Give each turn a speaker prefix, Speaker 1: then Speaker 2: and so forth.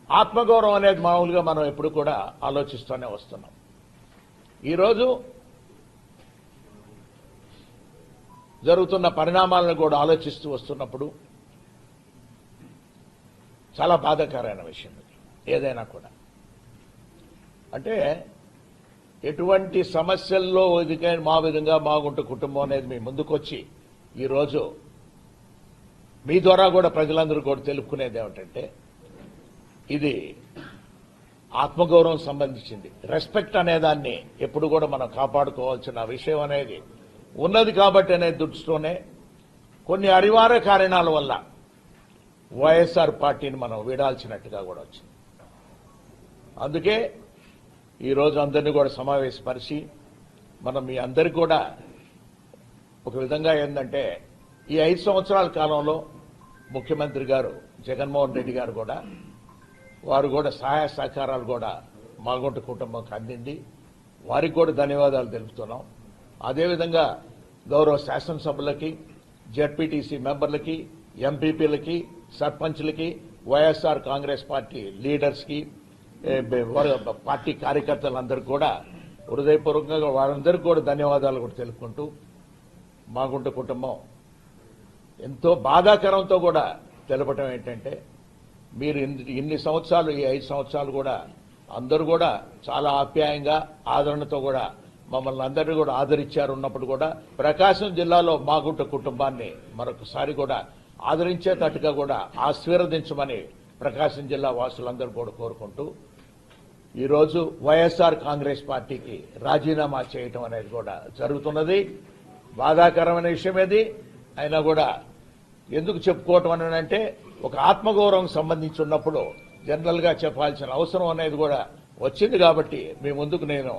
Speaker 1: ఆత్మగౌరవం అనేది మామూలుగా మనం ఎప్పుడు కూడా ఆలోచిస్తూనే వస్తున్నాం. ఈరోజు జరుగుతున్న పరిణామాలను కూడా ఆలోచిస్తూ వస్తున్నప్పుడు చాలా బాధాకరమైన విషయం ఇది. ఏదైనా కూడా అంటే ఎటువంటి సమస్యల్లో మా విధంగా మాగుంట కుటుంబం అనేది మీ ముందుకొచ్చి ఈరోజు మీ ద్వారా కూడా ప్రజలందరూ కూడా తెలుపుకునేది ఏమిటంటే ఇది ఆత్మగౌరవం సంబంధించింది. రెస్పెక్ట్ అనేదాన్ని ఎప్పుడు కూడా మనం కాపాడుకోవాల్సిన విషయం అనేది ఉన్నది కాబట్టి అనే దృష్టితోనే కొన్ని అనివార్య కారణాల వల్ల వైఎస్ఆర్ పార్టీని మనం వీడాల్సినట్టుగా కూడా వచ్చింది. అందుకే ఈరోజు అందరినీ కూడా సమావేశపరిచి మనం మీ అందరికీ కూడా ఒక విధంగా ఏంటంటే ఈ 5 సంవత్సరాల కాలంలో ముఖ్యమంత్రి గారు జగన్మోహన్ రెడ్డి గారు కూడా వారు కూడా సహాయ సహకారాలు కూడా మాగుంట కుటుంబంకి అందింది. వారికి కూడా ధన్యవాదాలు తెలుపుతున్నాం. అదేవిధంగా గౌరవ శాసనసభ్యులకి, జెడ్పీటీసీ మెంబర్లకి, ఎంపీపీలకి, సర్పంచ్లకి, వైఎస్ఆర్ కాంగ్రెస్ పార్టీ లీడర్స్కి, పార్టీ కార్యకర్తలందరికీ కూడా హృదయపూర్వకంగా వారందరికీ కూడా ధన్యవాదాలు కూడా తెలుపుకుంటూ మాగుంట కుటుంబం ఎంతో బాధాకరంతో కూడా తెలపటం ఏంటంటే మీరు ఇన్ని సంవత్సరాలు ఈ 5 సంవత్సరాలు కూడా అందరూ కూడా చాలా ఆప్యాయంగా ఆదరణతో కూడా మమ్మల్ని అందరినీ కూడా ఆదరించారు. ఉన్నప్పుడు కూడా ప్రకాశం జిల్లాలో మాగుంట కుటుంబాన్ని మరొకసారి కూడా ఆదరించేటట్టుగా కూడా ఆశీర్వదించమని ప్రకాశం జిల్లా వాసులందరూ కూడా కోరుకుంటూ ఈరోజు వైఎస్ఆర్ కాంగ్రెస్ పార్టీకి రాజీనామా చేయటం అనేది కూడా జరుగుతున్నది. బాధాకరమైన విషయం ఇది. అయినా కూడా ఎందుకు చెప్పుకోవటం అని అంటే ఒక ఆత్మగౌరవం సంబంధించి ఉన్నప్పుడు జనరల్ గా చెప్పాల్సిన అవసరం అనేది కూడా వచ్చింది కాబట్టి మీ ముందుకు నేను